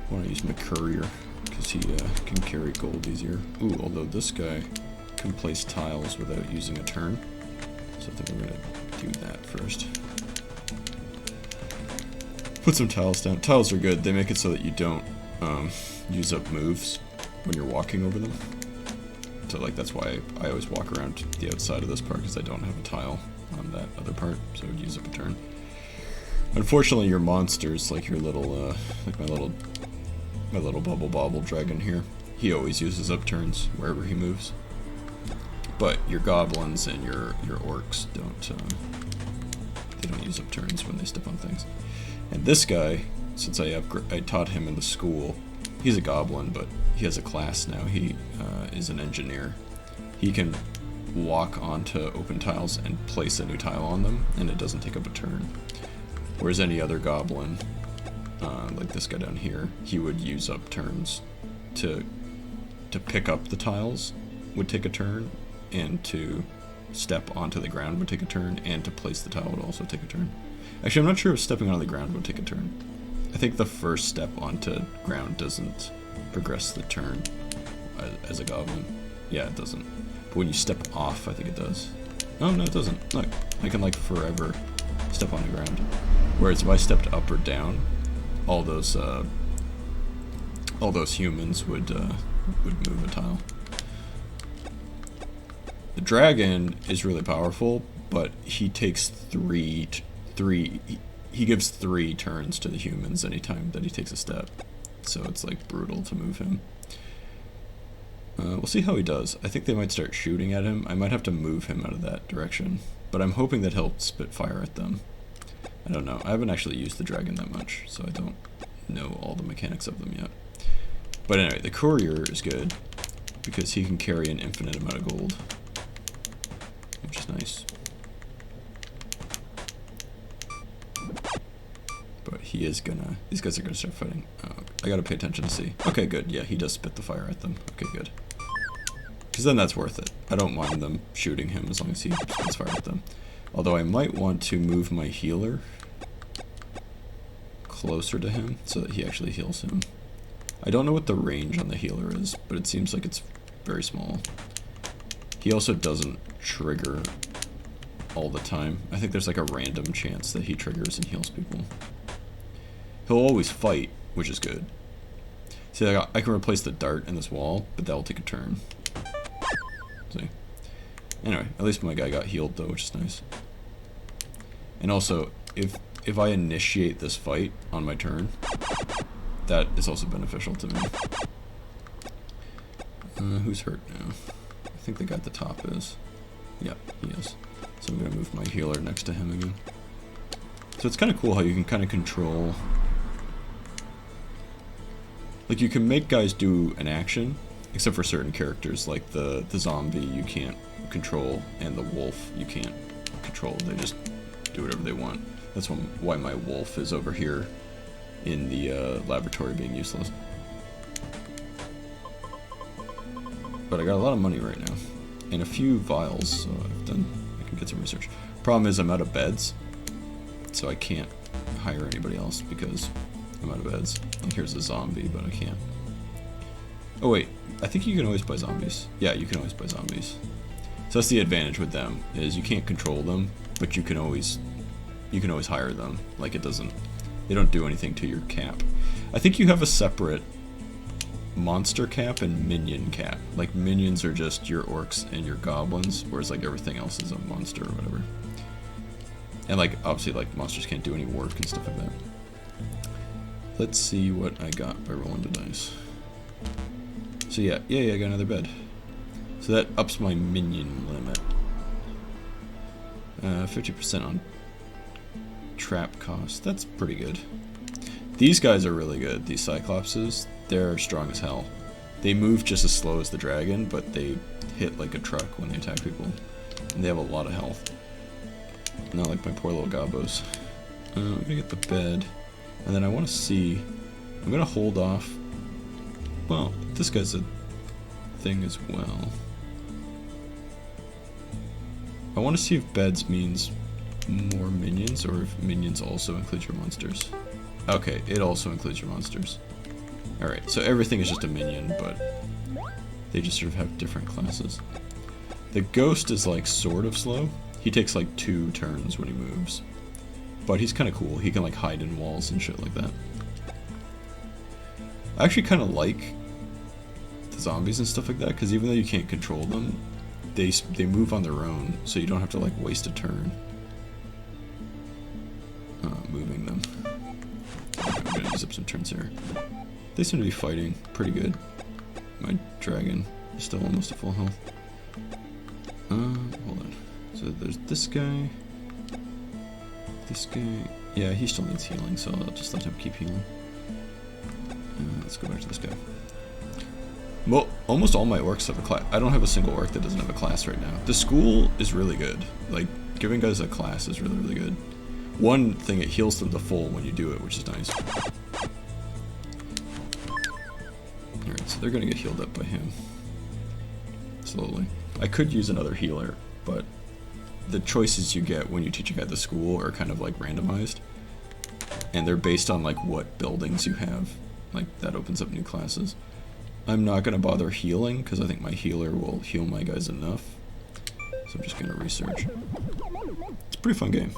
I want to use my courier because he can carry gold easier. Ooh, although this guy can place tiles without using a turn. So I think I'm going to do that first. Put some tiles down. Tiles are good. They make it so that you don't use up moves when you're walking over them. So like that's why I always walk around the outside of this part, because I don't have a tile on that other part, so it would use up a turn. Unfortunately, your monsters, like your little, like my little bubble bobble dragon here, he always uses up turns wherever he moves. But your goblins and your orcs don't, they don't use up turns when they step on things. And this guy, since I taught him in the school, he's a goblin, but he has a class now. He is an engineer. He can walk onto open tiles and place a new tile on them, and it doesn't take up a turn. Whereas any other goblin, like this guy down here, he would use up turns to pick up the tiles would take a turn, and to step onto the ground would take a turn, and to place the tile would also take a turn. Actually, I'm not sure if stepping onto the ground would take a turn. I think the first step onto ground doesn't progress the turn as a goblin. Yeah, it doesn't. But when you step off, I think it does. Oh, no, it doesn't. Look, I can, like, forever step on the ground. Whereas if I stepped up or down, all those humans would move a tile. The dragon is really powerful, but he takes he gives 3 turns to the humans anytime that he takes a step. So it's like brutal to move him. We'll see how he does. I think they might start shooting at him. I might have to move him out of that direction, but I'm hoping that he'll spit fire at them. I don't know. I haven't actually used the dragon that much, so I don't know all the mechanics of them yet. But anyway, the courier is good because he can carry an infinite amount of gold, which is nice. But he is gonna, these guys are gonna start fighting. I gotta pay attention to see. Okay, good. Yeah, he does spit the fire at them. Okay, good. Because then that's worth it. I don't mind them shooting him as long as he spits fire at them. Although I might want to move my healer closer to him so that he actually heals him. I don't know what the range on the healer is, but it seems like it's very small. He also doesn't trigger all the time. I think there's like a random chance that he triggers and heals people. He'll always fight, which is good. See, I can replace the dart in this wall, but that'll take a turn. See? Anyway, at least my guy got healed though, which is nice. And also, if I initiate this fight on my turn, that is also beneficial to me. Who's hurt now? I think the guy at the top is. Yeah, he is. So I'm gonna move my healer next to him again. So it's kind of cool how you can kind of control. Like, you can make guys do an action, except for certain characters, like the zombie you can't control, and the wolf you can't control. They just do whatever they want. That's why my wolf is over here in the laboratory being useless. But I got a lot of money right now, and a few vials, so I can get some research. Problem is I'm out of beds, so I can't hire anybody else because I'm out of beds. Like, here's a zombie, but I can't. Oh wait, I think you can always buy zombies. Yeah, you can always buy zombies. So that's the advantage with them, is you can't control them, but you can always hire them. Like, they don't do anything to your cap. I think you have a separate monster cap and minion cap. Like, minions are just your orcs and your goblins, whereas like everything else is a monster or whatever. And like, obviously, like, monsters can't do any work and stuff like that. Let's see what I got by rolling the dice. So yeah, I got another bed. So that ups my minion limit. 50% on trap cost. That's pretty good. These guys are really good. These Cyclopses, they're strong as hell. They move just as slow as the dragon, but they hit like a truck when they attack people. And they have a lot of health. Not like my poor little gobos. I'm gonna get the bed. And then I want to see, I'm going to hold off. Well, this guy's a thing as well. I want to see if beds means more minions, or if minions also includes your monsters. Okay, it also includes your monsters. Alright, so everything is just a minion, but they just sort of have different classes. The ghost is like sort of slow. He takes like 2 turns when he moves. But he's kind of cool. He can like hide in walls and shit like that. I actually kind of like the zombies and stuff like that, because even though you can't control them, they move on their own, so you don't have to like waste a turn moving them. I'm gonna use up some turns here. They seem to be fighting pretty good. My dragon is still almost at full health. Hold on. So there's this guy. This guy. Yeah, he still needs healing, so I'll just let him keep healing. Let's go back to this guy. Well, almost all my orcs have a class. I don't have a single orc that doesn't have a class right now. The school is really good. Like, giving guys a class is really, really good. One thing, it heals them to full when you do it, which is nice. Alright, so they're gonna get healed up by him. Slowly. I could use another healer, but the choices you get when you teach a guy the school are kind of like randomized. And they're based on like what buildings you have. Like, that opens up new classes. I'm not gonna bother healing, because I think my healer will heal my guys enough. So I'm just gonna research. It's a pretty fun game.